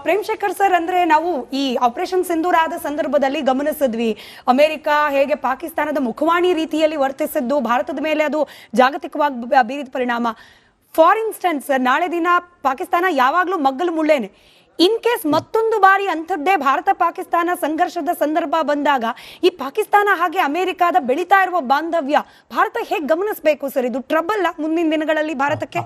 ಪ್ರೇಮ್ಶೇಖರ್ sir, ಅಂದ್ರೆ ನಾವು ಈ ಆಪರೇಷನ್ ಸಿಂಧೂರ್ ಆದ ಸಂದರ್ಭದಲ್ಲಿ ಗಮನಿಸಿದ್ವಿ ಅಮೆರಿಕ ಹೇಗೆ ಪಾಕಿಸ್ತಾನದ ಮುಖವಾಣಿ ರೀತಿಯಲ್ಲಿ ವರ್ತಿಸಿದ್ದು ಭಾರತದ ಮೇಲೆ ಅದು ಜಾಗತಿಕವಾಗಿ ಬೀರಿದ ಪರಿಣಾಮ. ಫಾರ್ ಇನ್ಸ್ಟೆನ್ಸ್ ನಾಳೆ ದಿನ ಪಾಕಿಸ್ತಾನ ಯಾವಾಗಲೂ ಮಗ್ಗಲು ಮುಳ್ಳೇನೆ. ಇನ್ ಕೇಸ್ ಮತ್ತೊಂದು ಬಾರಿ ಅಂಥದ್ದೇ ಭಾರತ ಪಾಕಿಸ್ತಾನ ಸಂಘರ್ಷದ ಸಂದರ್ಭ ಬಂದಾಗ ಈ ಪಾಕಿಸ್ತಾನ ಹಾಗೆ ಅಮೆರಿಕಾದ ಬೆಳೀತಾ ಇರುವ ಬಾಂಧವ್ಯ ಭಾರತ ಹೇಗೆ ಗಮನಿಸಬೇಕು ಸರ್? ಇದು ಟ್ರಬಲ್ ಮುಂದಿನ ದಿನಗಳಲ್ಲಿ ಭಾರತಕ್ಕೆ?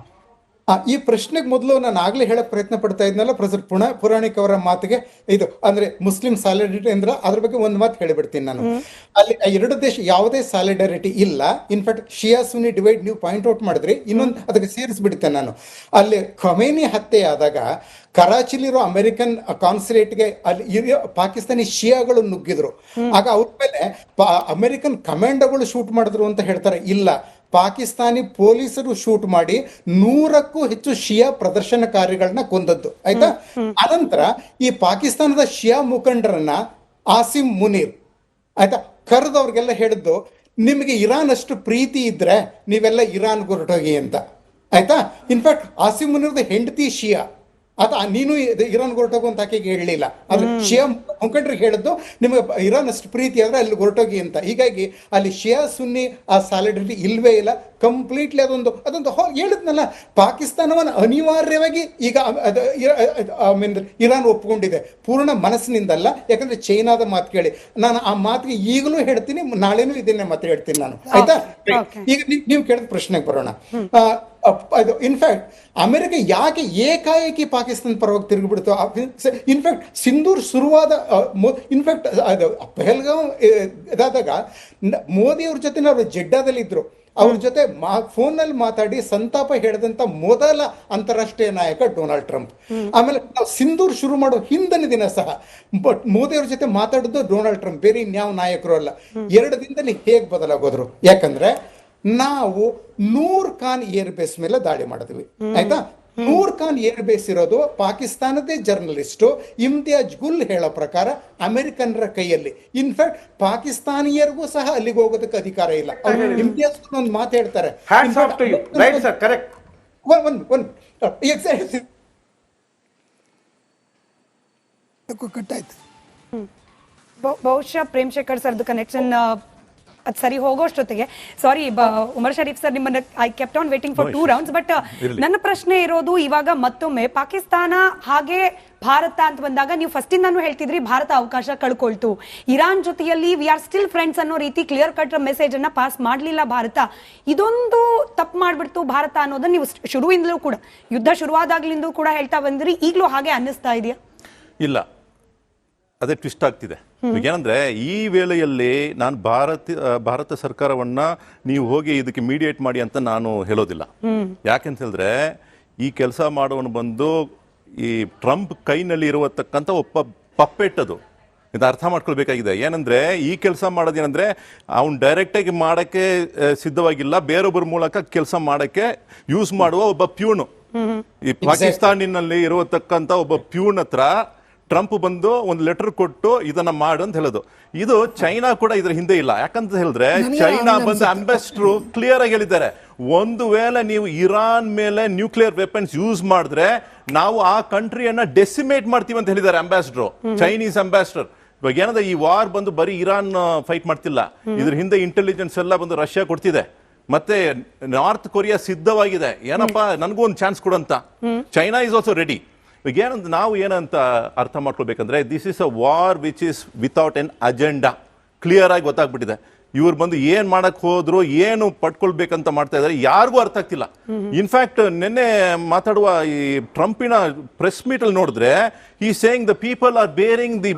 ಈ ಪ್ರಶ್ನೆಗೆ ಮೊದಲು ನಾನು ಆಗ್ಲೇ ಹೇಳಕ್ ಪ್ರಯತ್ನ ಪಡ್ತಾ ಇದ್ನಲ್ಲ ಪ್ರೊಫೆಸರ್ ಪುರಾಣಿಕ್ ಅವರ ಮಾತಿಗೆ, ಇದು ಅಂದ್ರೆ ಮುಸ್ಲಿಂ ಸಾಲಿಡರಿಟಿ ಅಂದ್ರೆ ಅದ್ರ ಬಗ್ಗೆ ಒಂದು ಮಾತು ಹೇಳಿಬಿಡ್ತೀನಿ ನಾನು. ಅಲ್ಲಿ ಎರಡು ದೇಶ ಯಾವುದೇ ಸಾಲಿಡರಿಟಿ ಇಲ್ಲ. ಇನ್ಫ್ಯಾಕ್ಟ್ ಶಿಯಾ ಸುನ್ನಿ ಡಿವೈಡ್ ನೀವು ಪಾಯಿಂಟ್ ಔಟ್ ಮಾಡಿದ್ರಿ, ಇನ್ನೊಂದು ಅದಕ್ಕೆ ಸೇರಿಸ್ಬಿಡ್ತೇನೆ ನಾನು. ಅಲ್ಲಿ ಖಮೇನಿ ಹತ್ಯೆ ಆದಾಗ ಕರಾಚಿಲಿರೋ ಅಮೆರಿಕನ್ ಕಾನ್ಸುಲೇಟ್ಗೆ ಅಲ್ಲಿ ಪಾಕಿಸ್ತಾನಿ ಶಿಯಾಗಳು ನುಗ್ಗಿದ್ರು. ಆಗ ಅವ್ರ ಮೇಲೆ ಅಮೆರಿಕನ್ ಕಮಾಂಡೋಗಳು ಶೂಟ್ ಮಾಡಿದ್ರು ಅಂತ ಹೇಳ್ತಾರೆ. ಇಲ್ಲ, ಪಾಕಿಸ್ತಾನಿ ಪೊಲೀಸರು ಶೂಟ್ ಮಾಡಿ 100ಕ್ಕೂ ಹೆಚ್ಚು ಶಿಯಾ ಪ್ರದರ್ಶನಕಾರಿಗಳನ್ನ ಕೊಂದದ್ದು. ಆಯ್ತಾ? ಅನಂತರ ಈ ಪಾಕಿಸ್ತಾನದ ಶಿಯಾ ಮುಖಂಡರನ್ನ ಆಸಿಮ್ ಮುನೀರ್ ಆಯ್ತಾ ಕರೆದವ್ರಿಗೆಲ್ಲ ಹೇಳಿದ್ದು, ನಿಮಗೆ ಇರಾನ್ ಅಷ್ಟು ಪ್ರೀತಿ ಇದ್ರೆ ನೀವೆಲ್ಲ ಇರಾನ್ ಹೊರಟೋಗಿ ಅಂತ. ಆಯ್ತಾ? ಇನ್ಫ್ಯಾಕ್ಟ್ ಆಸಿಮ್ ಮುನೀರ್ದ ಹೆಂಡತಿ ಶಿಯಾ, ನೀನು ಇರಾನ್ ಹೊರಟೋಗು ಅಂತ ಆಕೆಗೆ ಹೇಳಲಿಲ್ಲ. ಆದ್ರೆ ಶಿಯಾ ಮುಖಂಡರಿಗೆ ಹೇಳಿದ್ದು, ನಿಮಗೆ ಇರಾನ್ ಅಷ್ಟು ಪ್ರೀತಿ ಆದ್ರೆ ಅಲ್ಲಿ ಹೊರಟೋಗಿ ಅಂತ. ಹೀಗಾಗಿ ಅಲ್ಲಿ ಶಿಯಾ ಸುನ್ನಿ ಆ ಸಾಲಿಡರಿಟಿ ಇಲ್ವೇ ಇಲ್ಲ. ಕಂಪ್ಲೀಟ್ಲಿ ಅದೊಂದು ಹೇಳಿದ್ನಲ್ಲ, ಪಾಕಿಸ್ತಾನವನ್ನು ಅನಿವಾರ್ಯವಾಗಿ ಈಗ ಇರಾನ್ ಒಪ್ಪಿಕೊಂಡಿದೆ, ಪೂರ್ಣ ಮನಸ್ಸಿನಿಂದಲ್ಲ. ಯಾಕಂದ್ರೆ ಚೈನಾದ ಮಾತು ಕೇಳಿ ನಾನು ಆ ಮಾತಿಗೆ ಈಗಲೂ ಹೇಳ್ತೀನಿ, ನಾಳೆನೂ ಇದನ್ನೇ ಮಾತು ಹೇಳ್ತೀನಿ ನಾನು. ಆಯ್ತಾ? ಈಗ ನೀವು ಕೇಳಿದ ಪ್ರಶ್ನೆಗೆ ಬರೋಣ. ಇನ್ಫ್ಯಾಕ್ಟ್ ಅಮೆರಿಕ ಯಾಕೆ ಏಕಾಏಕಿ ಪಾಕಿಸ್ತಾನ ಪರವಾಗಿ ತಿರುಗಿಬಿಡ್ತು? ಇನ್ಫ್ಯಾಕ್ಟ್ ಸಿಂಧೂರ್ ಶುರುವಾದ ಇನ್ಫ್ಯಾಕ್ಟ್ ಪಹಲ್ಗಾಮ್ ಇದಾದಾಗ ಮೋದಿ ಅವ್ರ ಜೊತೆ ಅವರು ಜೆಡ್ಡಾದಲ್ಲಿ ಇದ್ರು. ಅವ್ರ ಜೊತೆ ಫೋನಲ್ಲಿ ಮಾತಾಡಿ ಸಂತಾಪ ಹೇಳಿದಂತ ಮೊದಲ ಅಂತಾರಾಷ್ಟ್ರೀಯ ನಾಯಕ ಡೊನಾಲ್ಡ್ ಟ್ರಂಪ್. ಆಮೇಲೆ ನಾವು ಸಿಂಧೂರ್ ಶುರು ಮಾಡೋ ಹಿಂದಿನ ದಿನ ಸಹ ಮೋದಿ ಅವ್ರ ಜೊತೆ ಮಾತಾಡಿದ್ದು ಡೊನಾಲ್ಡ್ ಟ್ರಂಪ್, ಬೇರೆ ಇನ್ಯಾವ ನಾಯಕರು ಅಲ್ಲ. 2 ದಿನದಲ್ಲಿ ಹೇಗೆ ಬದಲಾಗೋದ್ರು? ಯಾಕಂದ್ರೆ ನಾವು ನೂರ್ ಖಾನ್ ಏರ್ ಬೇಸ್ ಮೇಲೆ ದಾಳಿ ಮಾಡಿದ್ವಿ. ಆಯ್ತಾ? ನೂರ್ ಖಾನ್ ಏರ್ ಬೇಸ್ ಇರೋದು ಪಾಕಿಸ್ತಾನದೇ ಜರ್ನಲಿಸ್ಟು ಇಮ್ತಿಯಾಜ್ ಗುಲ್ ಹೇಳೋ ಪ್ರಕಾರ ಅಮೆರಿಕನ್ರ ಕೈಯಲ್ಲಿ. ಇನ್ಫ್ಯಾಕ್ಟ್ ಪಾಕಿಸ್ತಾನಿಯರಿಗೂ ಸಹ ಅಲ್ಲಿಗೆ ಹೋಗೋದಕ್ಕೆ ಅಧಿಕಾರ ಇಲ್ಲ. ಇಮ್ತಿಯಾಜ್ ಗುಲ್ ಒಂದು ಮಾತು ಹೇಳ್ತಾರೆ, ಕಟ್ಟಾಯ್ತು. ಬಹುಶಃ ಪ್ರೇಮ್ಶೇಖರ್ ಸರ್ದು ಕನೆಕ್ಷನ್ ಅದು ಸರಿ ಹೋಗೋಷ್ಟೊತ್ತಿಗೆ, ಸಾರಿ ಉಮರ್ ಶರೀಫ್ ಸರ್, ನಿಮ್ಮನ್ನ I kept on waiting for 2 rounds. But ನನ್ನ ಪ್ರಶ್ನೆ ಇರೋದು ಇವಾಗ ಮತ್ತೊಮ್ಮೆ ಪಾಕಿಸ್ತಾನ ಹಾಗೆ ಭಾರತ ಅಂತ ಬಂದಾಗ, ನೀವು ಫಸ್ಟ್ ಇಂದಾನು ಹೇಳ್ತಿದ್ರಿ ಭಾರತ ಅವಕಾಶ ಕಳ್ಕೊಳ್ತು, ಇರಾನ್ ಜೊತೆಯಲ್ಲಿ ವಿ ಆರ್ ಸ್ಟಿಲ್ ಫ್ರೆಂಡ್ಸ್ ಅನ್ನೋ ರೀತಿ ಕ್ಲಿಯರ್ ಕಟ್ ಮೆಸೇಜ್ ಅನ್ನ ಪಾಸ್ ಮಾಡಲಿಲ್ಲ ಭಾರತ. ಇದೊಂದು ತಪ್ಪು ಮಾಡ್ಬಿಡ್ತು ಭಾರತ ಅನ್ನೋದನ್ನ ನೀವು ಶುರುವಿಂದಲೂ ಕೂಡ, ಯುದ್ಧ ಶುರುವಾದಾಗ್ಲಿಂದೂ ಕೂಡ ಹೇಳ್ತಾ ಬಂದಿರಿ. ಈಗಲೂ ಹಾಗೆ ಅನ್ನಿಸ್ತಾ ಇದೆಯಾ? ಇಲ್ಲ, ಅದೇ ಟ್ವಿಸ್ಟ್ ಆಗ್ತಿದೆ. ಏನಂದ್ರೆ ಈ ವೇಳೆಯಲ್ಲಿ ನಾನು ಭಾರತ ಸರ್ಕಾರವನ್ನ ನೀವು ಹೋಗಿ ಇದಕ್ಕೆ ಮೀಡಿಯೇಟ್ ಮಾಡಿ ಅಂತ ನಾನು ಹೇಳೋದಿಲ್ಲ. ಯಾಕೆಂತ ಹೇಳಿದ್ರೆ ಈ ಕೆಲಸ ಮಾಡೋನು ಬಂದು ಈ ಟ್ರಂಪ್ ಕೈನಲ್ಲಿ ಇರುವತಕ್ಕಂಥ ಒಬ್ಬ ಪಪ್ಪೆಟ್. ಅದು ಇದು ಅರ್ಥ ಮಾಡ್ಕೊಳ್ಬೇಕಾಗಿದೆ. ಏನಂದ್ರೆ ಈ ಕೆಲಸ ಮಾಡೋದೇನಂದ್ರೆ ಅವ್ನು ಡೈರೆಕ್ಟಾಗಿ ಮಾಡೋಕ್ಕೆ ಸಿದ್ಧವಾಗಿಲ್ಲ, ಬೇರೊಬ್ಬರ ಮೂಲಕ ಕೆಲಸ ಮಾಡೋಕ್ಕೆ ಯೂಸ್ ಮಾಡುವ ಒಬ್ಬ ಪ್ಯೂನು. ಈ ಪಾಕಿಸ್ತಾನಿನಲ್ಲಿ ಇರುವತಕ್ಕಂಥ ಒಬ್ಬ ಪ್ಯೂನ್ ಹತ್ರ ಟ್ರಂಪ್ ಬಂದು ಒಂದು ಲೆಟರ್ ಕೊಟ್ಟು ಇದನ್ನ ಮಾಡು ಅಂತ ಹೇಳೋದು. ಇದು ಚೈನಾ ಕೂಡ ಇದ್ರ ಹಿಂದೆ ಇಲ್ಲ. ಯಾಕಂತ ಹೇಳಿದ್ರೆ ಚೈನಾ ಬಂದು ಅಂಬಾಸಿಡರ್ ಕ್ಲಿಯರ್ ಆಗಿ ಹೇಳಿದ್ದಾರೆ, ಒಂದು ವೇಳೆ ನೀವು ಇರಾನ್ ಮೇಲೆ ನ್ಯೂಕ್ಲಿಯರ್ ವೆಪನ್ಸ್ ಯೂಸ್ ಮಾಡಿದ್ರೆ ನಾವು ಆ ಕಂಟ್ರಿಯನ್ನ ಡೆಸಿಮೇಟ್ ಮಾಡ್ತೀವಿ ಅಂತ ಹೇಳಿದ್ದಾರೆ ಅಂಬಾಸಿಡರ್, ಚೈನೀಸ್ ಅಂಬಾಸಿಡರ್. ಇವಾಗ ಏನಂದ್ರೆ ಈ ವಾರ್ ಬಂದು ಬರೀ ಇರಾನ್ ಫೈಟ್ ಮಾಡ್ತಿಲ್ಲ, ಇದ್ರ ಹಿಂದೆ ಇಂಟೆಲಿಜೆನ್ಸ್ ಎಲ್ಲ ಬಂದು ರಷ್ಯಾ ಕೊಡ್ತಿದೆ, ಮತ್ತೆ ನಾರ್ತ್ ಕೊರಿಯಾ ಸಿದ್ಧವಾಗಿದೆ, ಏನಪ್ಪಾ ನನಗೂ ಒಂದು ಚಾನ್ಸ್ ಕೊಡಂತ. China is also ready. ಈಗ ಏನಂತ ನಾವು ಏನಂತ ಅರ್ಥ ಮಾಡ್ಕೊಳ್ಬೇಕಂದ್ರೆ, this is a war which is without an agenda. Clear ಆಗಿ ಗೊತ್ತಾಗ್ಬಿಟ್ಟಿದೆ. ಇವ್ರು ಬಂದು ಏನ್ ಮಾಡಕ್ ಹೋದ್ರು, ಏನು ಪಡ್ಕೊಳ್ಬೇಕಂತ ಮಾಡ್ತಾ ಇದಾರೆ ಯಾರಿಗೂ ಅರ್ಥ ಆಗ್ತಿಲ್ಲ. ಇನ್ಫ್ಯಾಕ್ಟ್ ನಿನ್ನೆ ಮಾತಾಡುವ ಈ ಟ್ರಂಪಿನ ಪ್ರೆಸ್ ಮೀಟ್ ಅಲ್ಲಿ ನೋಡಿದ್ರೆ ಈ saying the people are bearing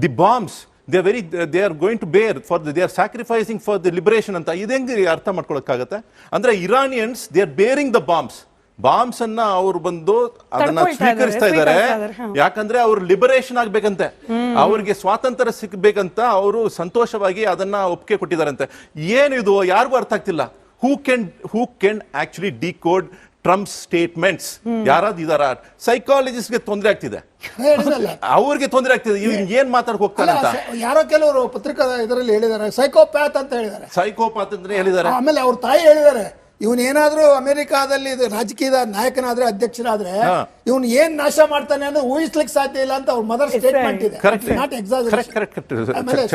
the bombs, they are going to bear for they are sacrificing for the liberation ಅಂತ. ಇದೆಂಗೆ ಅರ್ಥ ಮಾಡ್ಕೊಳಕ್ಕಾಗತ್ತೆ? ಅಂದ್ರೆ Iranians they are bearing the bombs ಅನ್ನ ಅವ್ರು ಬಂದು ಅದನ್ನ ಸ್ವೀಕರಿಸ್ತಾ ಇದ್ದಾರೆ. ಯಾಕಂದ್ರೆ ಅವ್ರು ಲಿಬರೇಷನ್ ಆಗ್ಬೇಕಂತೆ, ಅವ್ರಿಗೆ ಸ್ವಾತಂತ್ರ್ಯ ಸಿಗ್ಬೇಕಂತ ಅವರು ಸಂತೋಷವಾಗಿ ಅದನ್ನ ಒಪ್ಪಿಗೆ ಕೊಟ್ಟಿದ್ದಾರಂತೆ. ಏನಿದು ಯಾರಿಗೂ ಅರ್ಥ ಆಗ್ತಿಲ್ಲ. Who can actually decode Trump statements? ಯಾರಾದ್ರೂ ಇದಾರ? ಸೈಕಾಲಜಿಸ್ಟ್ಗೆ ತೊಂದರೆ ಆಗ್ತಿದೆ, ಅವ್ರಿಗೆ ತೊಂದರೆ ಆಗ್ತಿದೆ. ಏನ್ ಮಾತಾಡಕ್ ಹೋಗ್ತಾರೆ ಅಂತ ಯಾರೋ ಕೆಲವರು ಪತ್ರಿಕಾ ಇದರಲ್ಲಿ ಹೇಳಿದ್ದಾರೆ, ಸೈಕೋಪ್ಯಾತ್ ಅಂತ ಹೇಳಿದ್ದಾರೆ. ಸೈಕೋಪಾತ್ ಅಂತ ಹೇಳಿದ್ದಾರೆ. ಆಮೇಲೆ ಅವ್ರ ತಾಯಿ ಹೇಳಿದ್ದಾರೆ, ಇವನೇನಾದ್ರೂ ಅಮೆರಿಕಾದಲ್ಲಿ ಇದು ರಾಜಕೀಯದ ನಾಯಕನಾದ್ರೆ ಅಧ್ಯಕ್ಷರಾದ್ರೆ ಇವನು ಏನ್ ನಾಶ ಮಾಡ್ತಾನೆ ಅನ್ನೋ ಊಹಿಸ್ಲಿಕ್ಕೆ ಸಾಧ್ಯ ಇಲ್ಲ ಅಂತ ಅವ್ರ ಮದರ್ ಸ್ಟೇಟ್ಮೆಂಟ್ ಇದೆ.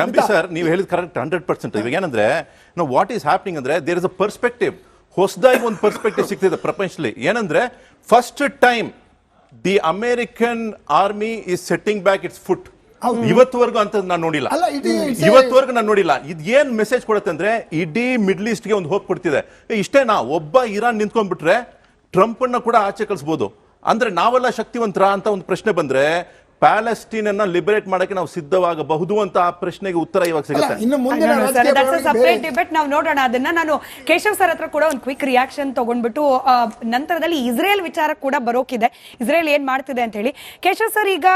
ಚಂಪಿ ಸರ್, ನೀವು ಹೇಳಿದ್ ಕರೆಕ್ಟ್ 100%. ಇವಾಗ ಏನಂದ್ರೆ ವಾಟ್ ಈಸ್ ಹ್ಯಾಪನಿಂಗ್ ಅಂದ್ರೆ ದೇರ್ ಇಸ್ ಅ ಪರ್ಸ್ಪೆಕ್ಟಿವ್, ಹೊಸದಾಗಿ ಒಂದು ಪರ್ಸ್ಪೆಕ್ಟಿವ್ ಸಿಗ್ತಿದೆ ಪ್ರಪಂಚದಲ್ಲಿ. ಏನಂದ್ರೆ first time the American army is setting back its foot. ಇವತ್ತುವರೆಗೂ ಅಂತ ನಾನು ನೋಡಿಲ್ಲ, ಇವತ್ತುವರೆಗೂ ನಾನು ನೋಡಿಲ್ಲ. ಇದು ಏನ್ ಮೆಸೇಜ್ ಕೊಡುತ್ತೆ ಅಂದ್ರೆ ಇಡೀ ಮಿಡ್ಲ್ ಈಸ್ಟ್ಗೆ ಒಂದು ಹೋಪ್ ಕೊಡ್ತಿದೆ. ಇಷ್ಟೇನಾ, ಒಬ್ಬ ಇರಾನ್ ನಿಂತ್ಕೊಂಡ್ಬಿಟ್ರೆ ಟ್ರಂಪ್ ಅನ್ನ ಕೂಡ ಆಚೆ ಕಳಿಸಬಹುದು ಅಂದ್ರೆ ನಾವೆಲ್ಲ ಶಕ್ತಿವಂತರ ಅಂತ ಒಂದು ಪ್ರಶ್ನೆ ಬಂದ್ರೆ ಪ್ಯಾಲೆಸ್ಟೀನ್ ಅನ್ನ ಲಿಬರೇಟ್ ಮಾಡಕ್ಕೆ ನಾವು ಸಿದ್ಧವಾಗಬಹುದು ಅಂತ ಆ ಪ್ರಶ್ನೆಗೆ ಉತ್ತರ ಇವಾಗ ಸಿಗುತ್ತೆ. ಸಪರೇಟ್ ಡಿಬೇಟ್ ನಾವು ನೋಡೋಣ ಅದನ್ನ. ನಾನು ಕೇಶವ್ ಸರ್ ಹತ್ರ ಕೂಡ ಒಂದು ಕ್ವಿಕ್ ರಿಯಾಕ್ಷನ್ ತಗೊಂಡ್ಬಿಟ್ಟು ನಂತರದಲ್ಲಿ ಇಸ್ರೇಲ್ ವಿಚಾರ ಕೂಡ ಬರೋಕಿದೆ, ಇಸ್ರೇಲ್ ಏನ್ ಮಾಡ್ತಿದೆ ಅಂತ ಹೇಳಿ. ಕೇಶವ್ ಸರ್, ಈಗ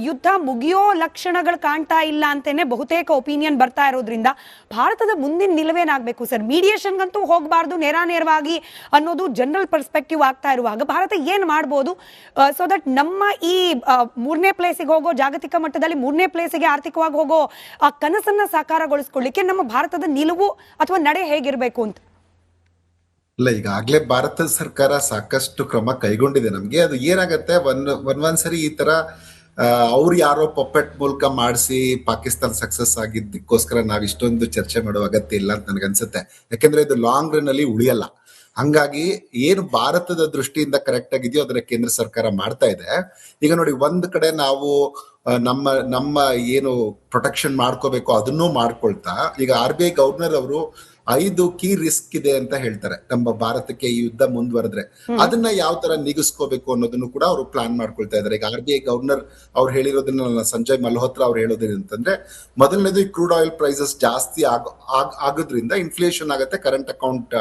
ಯುದ್ಧ ಮುಗಿಯೋ ಲಕ್ಷಣಗಳು ಕಾಣ್ತಾ ಇಲ್ಲ ಅಂತೇನೆ ಬಹುತೇಕ ಒಪಿನಿಯನ್ ಬರ್ತಾ ಇರೋದ್ರಿಂದ ಭಾರತದ ಮುಂದಿನ ನಿಲುವೇನಾಗಬೇಕು ಸರ್? ಮೀಡಿಯೇಷನ್ಗಂತೂ ಹೋಗಬಾರ್ದು, ನೇರವಾಗಿ ಅನ್ನೋದು ಜನರಲ್ ಪರ್ಸ್ಪೆಕ್ಟಿವ್ ಆಗ್ತಾ ಇರುವಾಗ ಭಾರತ ಏನ್ ಮಾಡ್ಬೋದು ಸೊ ದಟ್ ನಮ್ಮ ಈ ಮೂರನೇ ಪ್ಲೇಸಿಗೆ ಹೋಗೋ, ಜಾಗತಿಕ ಮಟ್ಟದಲ್ಲಿ ಮೂರನೇ ಪ್ಲೇಸಿಗೆ ಆರ್ಥಿಕವಾಗಿ ಹೋಗೋ ಆ ಕನಸನ್ನ ಸಾಕಾರಗೊಳಿಸ್ಕೊಳ್ಳಿಕ್ಕೆ ನಮ್ಮ ಭಾರತದ ನಿಲುವು ಅಥವಾ ನಡೆ ಹೇಗಿರ್ಬೇಕು ಅಂತ? ಇಲ್ಲ, ಈಗಾಗಲೇ ಭಾರತ ಸರ್ಕಾರ ಸಾಕಷ್ಟು ಕ್ರಮ ಕೈಗೊಂಡಿದೆ. ನಮ್ಗೆ ಅದು ಏನಾಗತ್ತೆ, ಒಂದ್ಸರಿ ಈ ತರ ಅವ್ರು ಯಾರೋ ಪಪ್ಪೆಟ್ ಮೂಲಕ ಮಾಡಿಸಿ ಪಾಕಿಸ್ತಾನ ಸಕ್ಸಸ್ ಆಗಿದ್ದಕ್ಕೋಸ್ಕರ ನಾವ್ ಇಷ್ಟೊಂದು ಚರ್ಚೆ ಮಾಡೋ ಅಗತ್ಯ ಇಲ್ಲ ಅಂತ ನನಗನ್ಸುತ್ತೆ. ಯಾಕೆಂದ್ರೆ ಇದು ಲಾಂಗ್ ರನ್ ಅಲ್ಲಿ ಉಳಿಯಲ್ಲ. ಹಂಗಾಗಿ ಏನು ಭಾರತದ ದೃಷ್ಟಿಯಿಂದ ಕರೆಕ್ಟ್ ಆಗಿದೆಯೋ ಅದನ್ನ ಕೇಂದ್ರ ಸರ್ಕಾರ ಮಾಡ್ತಾ ಇದೆ. ಈಗ ನೋಡಿ, ಒಂದ್ ಕಡೆ ನಾವು ನಮ್ಮ ಏನು ಪ್ರೊಟೆಕ್ಷನ್ ಮಾಡ್ಕೋಬೇಕು ಅದನ್ನೂ ಮಾಡ್ಕೊಳ್ತಾ, ಈಗ RBI ಗವರ್ನರ್ ಅವರು 5 ಕೀ ರಿಸ್ಕ್ ಇದೆ ಅಂತ ಹೇಳ್ತಾರೆ ನಮ್ಮ ಭಾರತಕ್ಕೆ ಈ ಯುದ್ಧ ಮುಂದುವರೆದ್ರೆ. ಅದನ್ನ ಯಾವ ತರ ನಿಗಿಸ್ಕೋಬೇಕು ಅನ್ನೋದನ್ನು ಕೂಡ ಅವರು ಪ್ಲಾನ್ ಮಾಡ್ಕೊಳ್ತಾ ಇದ್ದಾರೆ. ಈಗ RBI ಗವರ್ನರ್ ಅವ್ರು ಹೇಳಿರೋದನ್ನ ಸಂಜಯ್ ಮಲ್ಹೋತ್ರಾ ಅವ್ರು ಹೇಳೋದೇನಂತಂದ್ರೆ, ಮೊದಲನೇದು ಈ ಕ್ರೂಡ್ ಆಯಿಲ್ ಪ್ರೈಸಸ್ ಜಾಸ್ತಿ ಆಗೋದ್ರಿಂದ ಇನ್ಫ್ಲೇಷನ್ ಆಗುತ್ತೆ, ಕರೆಂಟ್ ಅಕೌಂಟ್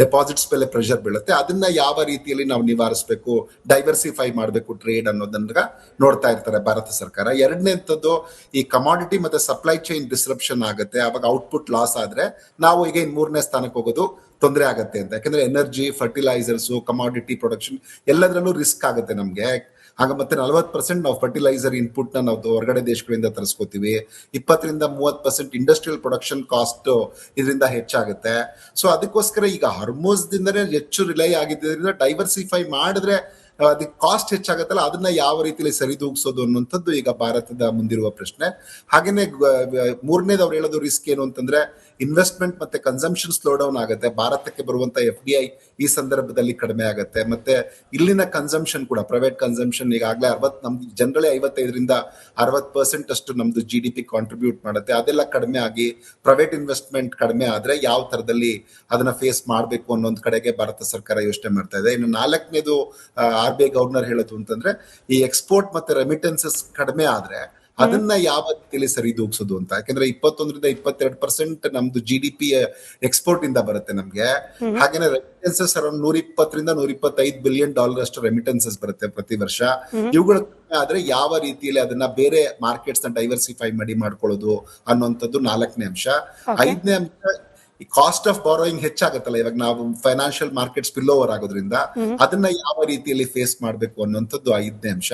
ಡೆಪಾಸಿಟ್ಸ್ ಮೇಲೆ ಪ್ರೆಷರ್ ಬೀಳುತ್ತೆ. ಅದನ್ನ ಯಾವ ರೀತಿಯಲ್ಲಿ ನಾವು ನಿವಾರಿಸಬೇಕು, ಡೈವರ್ಸಿಫೈ ಮಾಡಬೇಕು ಟ್ರೇಡ್ ಅನ್ನೋದನ್ನ ನೋಡ್ತಾ ಇರ್ತಾರೆ ಭಾರತ ಸರ್ಕಾರ. ಎರಡನೇಂಥದ್ದು ಈ ಕಮಾಡಿಟಿ ಮತ್ತೆ ಸಪ್ಲೈ ಚೈನ್ ಡಿಸ್ರಪ್ಷನ್ ಆಗುತ್ತೆ. ಅವಾಗ ಔಟ್ಪುಟ್ ಲಾಸ್ ಆದ್ರೆ ನಾವು ಈಗ 3ನೇ ಸ್ಥಾನಕ್ಕೆ ಹೋಗೋದು ತೊಂದರೆ ಆಗತ್ತೆ ಅಂತ. ಯಾಕಂದ್ರೆ ಎನರ್ಜಿ, ಫರ್ಟಿಲೈಸರ್ಸ್, ಕಮಾಡಿಟಿ ಪ್ರೊಡಕ್ಷನ್ ಎಲ್ಲದರಲ್ಲೂ ರಿಸ್ಕ್ ಆಗುತ್ತೆ ನಮ್ಗೆ. ಆಗ ಮತ್ತೆ 40% ನಾವು ಫರ್ಟಿಲೈಸರ್ ಇನ್ಪುಟ್ ನ ನಾವು ಹೊರಗಡೆ ದೇಶಗಳಿಂದ ತರಿಸ್ಕೋತೀವಿ. 20-30% ಇಂಡಸ್ಟ್ರಿಯಲ್ ಪ್ರೊಡಕ್ಷನ್ ಕಾಸ್ಟ್ ಇದರಿಂದ ಹೆಚ್ಚಾಗುತ್ತೆ. ಸೊ ಅದಕ್ಕೋಸ್ಕರ ಈಗ ಹರ್ಮೋಸ್ ದಿಂದನೇ ಹೆಚ್ಚು ರಿಲೈ ಆಗಿದ್ದರಿಂದ ಡೈವರ್ಸಿಫೈ ಮಾಡಿದ್ರೆ ಅದಕ್ಕೆ ಕಾಸ್ಟ್ ಹೆಚ್ಚಾಗತ್ತಲ್ಲ, ಅದನ್ನ ಯಾವ ರೀತಿಯಲ್ಲಿ ಸರಿದೂಗಿಸೋದು ಅನ್ನುವಂಥದ್ದು ಈಗ ಭಾರತದ ಮುಂದಿರುವ ಪ್ರಶ್ನೆ. ಹಾಗೇನೆ ಮೂರನೇದು ಅವ್ರು ಹೇಳೋದು ರಿಸ್ಕ್ ಏನು ಅಂತಂದ್ರೆ ಇನ್ವೆಸ್ಟ್ಮೆಂಟ್ ಮತ್ತೆ ಕನ್ಸಂಪ್ಷನ್ ಸ್ಲೋ ಡೌನ್ ಆಗುತ್ತೆ. ಭಾರತಕ್ಕೆ ಬರುವಂತ FDI ಈ ಸಂದರ್ಭದಲ್ಲಿ ಕಡಿಮೆ ಆಗುತ್ತೆ. ಮತ್ತೆ ಇಲ್ಲಿನ ಕನ್ಸಂಪ್ಷನ್ ಕೂಡ, ಪ್ರೈವೇಟ್ ಕನ್ಸಂಪ್ಷನ್ ಈಗಾಗಲೇ ನಮ್ದು ಜನರಲಿ 55-60% ಅಷ್ಟು ನಮ್ದು GDP ಕಾಂಟ್ರಿಬ್ಯೂಟ್ ಮಾಡುತ್ತೆ. ಅದೆಲ್ಲ ಕಡಿಮೆ ಆಗಿ ಪ್ರೈವೇಟ್ ಇನ್ವೆಸ್ಟ್ಮೆಂಟ್ ಕಡಿಮೆ ಆದ್ರೆ ಯಾವ ತರದಲ್ಲಿ ಅದನ್ನ ಫೇಸ್ ಮಾಡಬೇಕು ಅನ್ನೋದ್ ಕಡೆಗೆ ಭಾರತ ಸರ್ಕಾರ ಯೋಚನೆ ಮಾಡ್ತಾ ಇದೆ. ಇನ್ನು 4ನೇದು RBI ಗವರ್ನರ್ ಹೇಳೋದು ಅಂತಂದ್ರೆ ಈ ಎಕ್ಸ್ಪೋರ್ಟ್ ಮತ್ತೆ ರೆಮಿಟೆನ್ಸಸ್ ಕಡಿಮೆ ಆದ್ರೆ ಅದನ್ನ ಯಾವ ರೀತಿಯಲ್ಲಿ ಸರಿದೂಗಿಸೋದು ಅಂತ. ಯಾಕಂದ್ರೆ 21-22% ನಮ್ದು GDP ಎಕ್ಸ್ಪೋರ್ಟ್ ಇಂದ ಬರುತ್ತೆ ನಮ್ಗೆ. ಹಾಗೇನೆ ರೆಮಿಟೆನ್ಸಸ್ ಅರೌಂಡ್ $120-125 ಬಿಲಿಯನ್ ಅಷ್ಟು ರೆಮಿಟೆನ್ಸಸ್ ಬರುತ್ತೆ ಪ್ರತಿ ವರ್ಷ. ಇವುಗಳು ಆದ್ರೆ ಯಾವ ರೀತಿಯಲ್ಲಿ ಅದನ್ನ ಬೇರೆ ಮಾರ್ಕೆಟ್ಸ್ ನ ಡೈವರ್ಸಿಫೈ ಮಾಡ್ಕೊಳ್ಳೋದು ಅನ್ನುವಂಥದ್ದು 4ನೇ ಅಂಶ. 5ನೇ ಅಂಶ ಈ ಕಾಸ್ಟ್ ಆಫ್ ಬಾರೋಯಿಂಗ್ ಹೆಚ್ಚಾಗತ್ತಲ್ಲ, ಇವಾಗ ನಾವು ಫೈನಾನ್ಷಿಯಲ್ ಮಾರ್ಕೆಟ್ ಸ್ಪಿಲ್ ಓವರ್ ಆಗೋದ್ರಿಂದ ಅದನ್ನ ಯಾವ ರೀತಿಯಲ್ಲಿ ಫೇಸ್ ಮಾಡಬೇಕು ಅನ್ನುವಂಥದ್ದು 5ನೇ ಅಂಶ.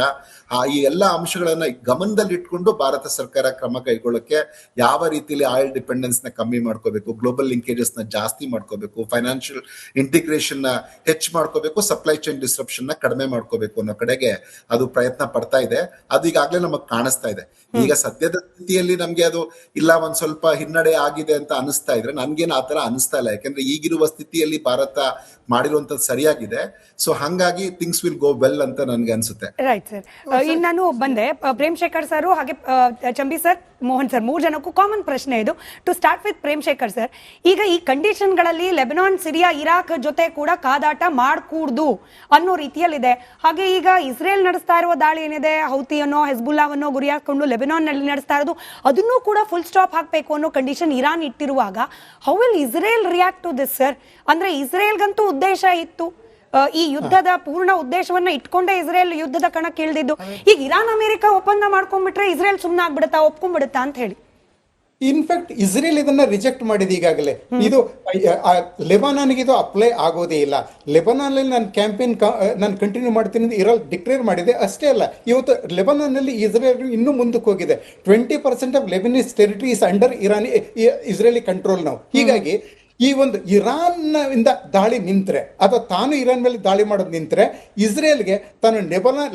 ಈ ಎಲ್ಲಾ ಅಂಶಗಳನ್ನ ಗಮನದಲ್ಲಿ ಇಟ್ಕೊಂಡು ಭಾರತ ಸರ್ಕಾರ ಕ್ರಮ ಕೈಗೊಳ್ಳಕ್ಕೆ ಯಾವ ರೀತಿಯಲ್ಲಿ ಆಯಿಲ್ ಡಿಪೆಂಡೆನ್ಸ್ ನ ಕಮ್ಮಿ ಮಾಡ್ಕೋಬೇಕು, ಗ್ಲೋಬಲ್ ಲಿಂಕೇಜಸ್ ನ ಜಾಸ್ತಿ ಮಾಡ್ಕೋಬೇಕು, ಫೈನಾನ್ಷಿಯಲ್ ಇಂಟಿಗ್ರೇಷನ್ ನ ಹೆಚ್ಚು ಮಾಡ್ಕೋಬೇಕು, ಸಪ್ಲೈ ಚೈನ್ ಡಿಸ್ರಪ್ಷನ್ ನ ಕಡಿಮೆ ಮಾಡ್ಕೋಬೇಕು ಅನ್ನೋ ಕಡೆಗೆ ಅದು ಪ್ರಯತ್ನ ಪಡ್ತಾ ಇದೆ. ಅದು ಈಗಾಗಲೇ ನಮಗ್ ಕಾಣಿಸ್ತಾ ಇದೆ. ಈಗ ಸದ್ಯದ ಸ್ಥಿತಿಯಲ್ಲಿ ನಮ್ಗೆ ಅದು ಇಲ್ಲ ಒಂದ್ ಸ್ವಲ್ಪ ಹಿನ್ನಡೆ ಆಗಿದೆ ಅಂತ ಅನಿಸ್ತಾ ಇದ್ರೆ, ನನ್ಗೇನು ಆತರ ಅನಿಸ್ತಾ ಇಲ್ಲ. ಯಾಕಂದ್ರೆ ಈಗಿರುವ ಸ್ಥಿತಿಯಲ್ಲಿ ಭಾರತ ಮಾಡಿರುವಂತದ್ದು ಸರಿಯಾಗಿದೆ. ಸೊ ಹಂಗಾಗಿ ಥಿಂಗ್ಸ್ ವಿಲ್ ಗೋ ವೆಲ್ ಅಂತ ನನ್ಗೆ ಅನ್ಸುತ್ತೆ. Right sir. ಇನ್ನು ನಾನು ಬಂದೆ ಪ್ರೇಮ್ ಶೇಖರ್ ಸರ್ ಹಾಗೆ ಚಂಬಿ ಸರ್, ಮೋಹನ್ ಸರ್, 3 ಜನಕ್ಕೂ ಕಾಮನ್ ಪ್ರಶ್ನೆ ಇದು. To start with Prem Shekhar sir, ಈಗ ಈ ಕಂಡೀಷನ್ಗಳಲ್ಲಿ ಲೆಬನಾನ್, ಸಿರಿಯಾ, ಇರಾಕ್ ಜೊತೆ ಕೂಡ ಕಾದಾಟ ಮಾಡಕೂಡ್ದು ಅನ್ನೋ ರೀತಿಯಲ್ಲಿದೆ. ಹಾಗೆ ಈಗ ಇಸ್ರೇಲ್ ನಡೆಸ್ತಾ ಇರುವ ದಾಳಿ ಏನಿದೆ, ಹೌತಿಯನ್ನೋ ಹೆಜ್ಬುಲ್ಲಾವನ್ನೋ ಗುರಿ ಹಾಕೊಂಡು ಲೆಬನಾನ್ ನಲ್ಲಿ ನಡೆಸ್ತಾ ಇರೋದು, ಅದನ್ನೂ ಕೂಡ ಫುಲ್ ಸ್ಟಾಪ್ ಹಾಕಬೇಕು ಅನ್ನೋ ಕಂಡೀಷನ್ ಇರಾನ್ ಇಟ್ಟಿರುವಾಗ how will Israel react to this sir? ಅಂದ್ರೆ ಇಸ್ರೇಲ್ಗಂತೂ ಉದ್ದೇಶ ಇತ್ತು, ಈ ಯುದ್ಧದ ಪೂರ್ಣ ಉದ್ದೇಶವನ್ನ ಇಟ್ಕೊಂಡೇ ಇಸ್ರೇಲ್ ಯುದ್ಧದ ಕಣಕ್ಕೆ ಇಳಿದಿದ್ದು. ಈಗ ಇರಾನ್ ಅಮೆರಿಕ ಒಪ್ಪಂದ ಮಾಡ್ಕೊಂಡ್ಬಿಟ್ರೆ ಇಸ್ರೇಲ್ ಸುಮ್ಮನೆ ಆಗ್ಬಿಡುತ್ತಾ, ಒಪ್ಕೊಂಡ್ಬಿಡುತ್ತಾ ಅಂತ ಹೇಳಿ? ಇನ್ಫ್ಯಾಕ್ಟ್ ಇಸ್ರೇಲ್ ಇದನ್ನ ರಿಜೆಕ್ಟ್ ಮಾಡಿದೆ ಈಗಾಗಲೇ. ಇದು ಲೆಬನಾನ್ಗೆ ಇದು ಅಪ್ಲೈ ಆಗೋದೇ ಇಲ್ಲ. ಲೆಬನಾನ್ ನಾನು ಕ್ಯಾಂಪೇನ್ ನಾನು ಕಂಟಿನ್ಯೂ ಮಾಡ್ತೀನಿ ಅಂತ ಇರಾನ್ ಡಿಕ್ಲೇರ್ ಮಾಡಿದೆ. ಅಷ್ಟೇ ಅಲ್ಲ, ಇವತ್ತು ಲೆಬನಾನ್ ನಲ್ಲಿ ಇಸ್ರೇಲ್ ಇನ್ನೂ ಮುಂದಕ್ಕೆ ಹೋಗಿದೆ. 20% of Lebanese territory is under Israeli control ನಾವು. ಹೀಗಾಗಿ ಈ ಒಂದು ಇರಾನ್ ಇಂದ ದಾಳಿ ನಿಂತರೆ ಅಥವಾ ತಾನು ಇರಾನ್ ಮೇಲೆ ದಾಳಿ ಮಾಡೋದು ನಿಂತರೆ ಇಸ್ರೇಲ್ಗೆ ತಾನು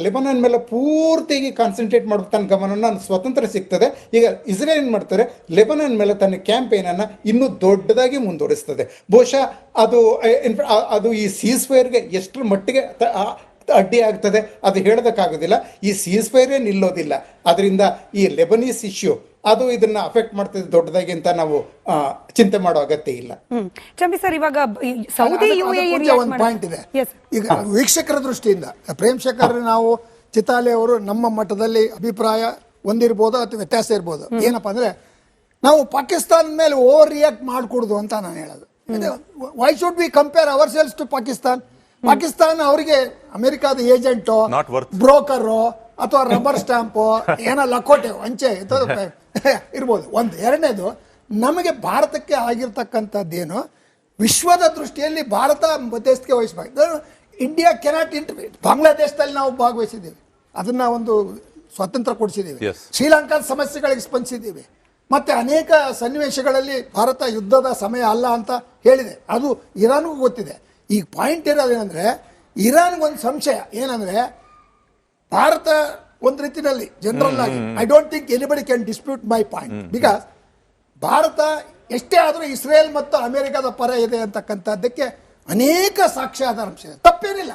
ಲೆಬನಾನ್ ಮೇಲೆ ಪೂರ್ತಿಯಾಗಿ ಕಾನ್ಸಂಟ್ರೇಟ್ ಮಾಡೋ ತನ್ನ ಗಮನನ ಸ್ವತಂತ್ರ ಸಿಗ್ತದೆ. ಈಗ ಇಸ್ರೇಲ್ ಏನು ಮಾಡ್ತಾರೆ, ಲೆಬನಾನ್ ಮೇಲೆ ತನ್ನ ಕ್ಯಾಂಪೇನನ್ನು ಇನ್ನೂ ದೊಡ್ಡದಾಗಿ ಮುಂದುವರಿಸ್ತದೆ. ಬಹುಶಃ ಅದು ಈ ಸೀಸ್ಫೈರ್ಗೆ ಎಷ್ಟರ ಮಟ್ಟಿಗೆ ಅಡ್ಡಿ ಆಗ್ತದೆ ಅದು ಹೇಳೋದಕ್ಕಾಗೋದಿಲ್ಲ. ಈ ಸೀಸ್ಫೈರೇ ನಿಲ್ಲೋದಿಲ್ಲ. ಅದರಿಂದ ಈ ಲೆಬನೀಸ್ ಇಶ್ಯೂ ಅದು ಇದನ್ನ ಅಫೆಕ್ಟ್ ಮಾಡ್ತದೆ ದೊಡ್ಡದಾಗಿ ಅಂತ ನಾವು ಚಿಂತೆ ಮಾಡೋ ಅಗತ್ಯ ಇಲ್ಲ. ಚಂಬಿ ಸರ್, ಇವಾಗ ಸೌದಿ ಒಂದು ಪಾಯಿಂಟ್ ಇದೆ. ಈಗ ವೀಕ್ಷಕರ ದೃಷ್ಟಿಯಿಂದ ಪ್ರೇಮ್ ಶೇಖರ್ ನಾವು ಚಿತಾಲೆ ಅವರು ನಮ್ಮ ಮಟ್ಟದಲ್ಲಿ ಅಭಿಪ್ರಾಯ ಹೊಂದಿರ್ಬೋದು ಅಥವಾ ವ್ಯತ್ಯಾಸ ಇರ್ಬೋದು. ಏನಪ್ಪಾ ಅಂದ್ರೆ ನಾವು ಪಾಕಿಸ್ತಾನ ಮೇಲೆ ಓವರ್ ರಿಯಾಕ್ಟ್ ಮಾಡ್ಕೊಡುದು ಅಂತ ನಾನು ಹೇಳೋದು. Why should be compare ourselves to Pakistan? Pakistan ಅವರಿಗೆ ಅಮೆರಿಕಾದ ಏಜೆಂಟು, ಬ್ರೋಕರು ಅಥವಾ ರಬ್ಬರ್ ಸ್ಟಾಂಪು, ಏನೋ ಲಕೋಟೆ ಅಂಚೆ ಇರ್ಬೋದು. ಒಂದು. ಎರಡನೇದು, ನಮಗೆ ಭಾರತಕ್ಕೆ ಆಗಿರ್ತಕ್ಕಂಥದ್ದೇನು ವಿಶ್ವದ ದೃಷ್ಟಿಯಲ್ಲಿ ಭಾರತ ಮಧ್ಯಸ್ಥಿಕೆ ವಹಿಸಬೇಕು. India cannot interview. ಬಾಂಗ್ಲಾದೇಶದಲ್ಲಿ ನಾವು ಭಾಗವಹಿಸಿದ್ದೀವಿ, ಅದನ್ನ ಒಂದು ಸ್ವಾತಂತ್ರ್ಯ ಕೊಡಿಸಿದ್ದೀವಿ. ಶ್ರೀಲಂಕಾದ ಸಮಸ್ಯೆಗಳಿಗೆ ಸ್ಪಂದಿಸಿದ್ದೀವಿ. ಮತ್ತೆ ಅನೇಕ ಸನ್ನಿವೇಶಗಳಲ್ಲಿ ಭಾರತ ಯುದ್ಧದ ಸಮಯ ಅಲ್ಲ ಅಂತ ಹೇಳಿದೆ. ಅದು ಇರಾನ್ಗೂ ಗೊತ್ತಿದೆ. ಈಗ ಪಾಯಿಂಟ್ ಇರೋದೇನೆಂದ್ರೆ, ಇರಾನ್ಗೆ ಒಂದು ಸಂಶಯ ಏನಂದ್ರೆ, ಭಾರತ ಒಂದು ರೀತಿಯಲ್ಲಿ ಜನರಲ್ ಆಗಿ I don't think anybody can dispute my point, because Bharat ಎಷ್ಟೇ ಆದರೂ ಇಸ್ರೇಲ್ ಮತ್ತು ಅಮೆರಿಕದ ಪರ ಇದೆ ಅಂತಕ್ಕಂಥದ್ದಕ್ಕೆ ಅನೇಕ ಸಾಕ್ಷ್ಯಾಧಾರ ಅಂಶ ಇದೆ. ತಪ್ಪೇನಿಲ್ಲ,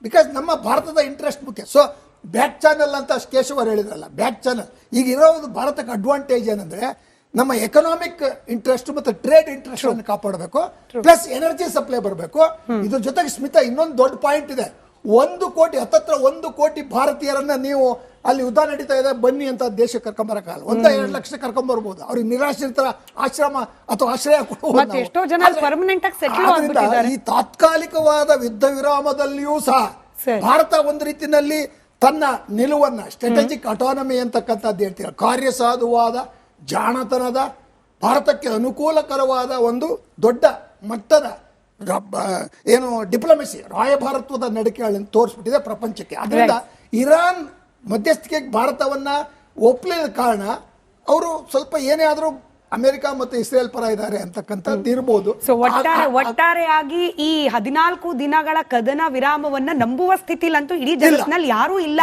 ಬಿಕಾಸ್ ನಮ್ಮ ಭಾರತದ ಇಂಟ್ರೆಸ್ಟ್ ಮುಖ್ಯ. ಸೊ ಬ್ಯಾಕ್ ಚಾನಲ್ ಅಂತ ಕೇಶವರ್ ಹೇಳಿದ್ರಲ್ಲ, ಬ್ಯಾಕ್ ಚಾನಲ್ ಈಗ ಇರೋದು ಭಾರತಕ್ಕೆ ಅಡ್ವಾಂಟೇಜ್ ಏನಂದ್ರೆ, ನಮ್ಮ ಎಕನಾಮಿಕ್ ಇಂಟ್ರೆಸ್ಟ್ ಮತ್ತು ಟ್ರೇಡ್ ಇಂಟ್ರೆಸ್ಟ್ ಅನ್ನು ಕಾಪಾಡಬೇಕು, ಪ್ಲಸ್ ಎನರ್ಜಿ ಸಪ್ಲೈ ಬರಬೇಕು. ಇದ್ರ ಜೊತೆಗೆ ಸ್ಮಿತಾ ಇನ್ನೊಂದು ದೊಡ್ಡ ಪಾಯಿಂಟ್ ಇದೆ. 1 ಕೋಟಿ, ಹತ್ತತ್ರ 1 ಕೋಟಿ ಭಾರತೀಯರನ್ನ ನೀವು ಅಲ್ಲಿ ಯುದ್ಧ ನಡೀತಾ ಇದೆ ಬನ್ನಿ ಅಂತ ದೇಶಕ್ಕೆ ಕರ್ಕೊಂಬರಕ್ಕಾಗಲ್ಲ. 1-2 ಲಕ್ಷ ಕರ್ಕೊಂಬರ್ಬೋದು. ಅವ್ರಿಗೆ ನಿರಾಶ್ರಿತರ ಆಶ್ರಮ ಅಥವಾ ಆಶ್ರಯ ಕೊಡಬಹುದು. ಈ ತಾತ್ಕಾಲಿಕವಾದ ಯುದ್ಧ ವಿರಾಮದಲ್ಲಿಯೂ ಸಹ ಭಾರತ ಒಂದು ರೀತಿಯಲ್ಲಿ ತನ್ನ ನಿಲುವನ್ನ ಸ್ಟ್ರಾಟಜಿಕ್ ಅಟಾನಮಿ ಅಂತಕ್ಕಂಥದ್ದು ಹೇಳ್ತೀರ, ಕಾರ್ಯಸಾಧುವಾದ ಜಾಣತನದ ಭಾರತಕ್ಕೆ ಅನುಕೂಲಕರವಾದ ಒಂದು ದೊಡ್ಡ ಮಟ್ಟದ ಏನು ಡಿಪ್ಲೊಮೆಸಿ, ರಾಯಭಾರತ್ವದ ನಡಿಕೆಗಳನ್ನು ತೋರಿಸ್ಬಿಟ್ಟಿದೆ ಪ್ರಪಂಚಕ್ಕೆ. ಅದರಿಂದ ಇರಾನ್ ಮಧ್ಯಸ್ಥಿಕೆಗೆ ಭಾರತವನ್ನ ಒಪ್ಪಲಿದ ಕಾರಣ ಅವರು ಸ್ವಲ್ಪ ಏನೇ ಆದರೂ ಅಮೆರಿಕ ಮತ್ತು ಇಸ್ರೇಲ್ ಪರ ಇದ್ದಾರೆ ಅಂತಕ್ಕಂಥದ್ದು ಇರ್ಬೋದು. ಸೊ ಒಟ್ಟಾರೆಯಾಗಿ ಈ 14 ದಿನಗಳ ಕದನ ವಿರಾಮವನ್ನ ನಂಬುವ ಸ್ಥಿತಿಲಂತೂ ಇಡೀ ಜಗತ್ತಿನಲ್ಲಿ ಯಾರೂ ಇಲ್ಲ.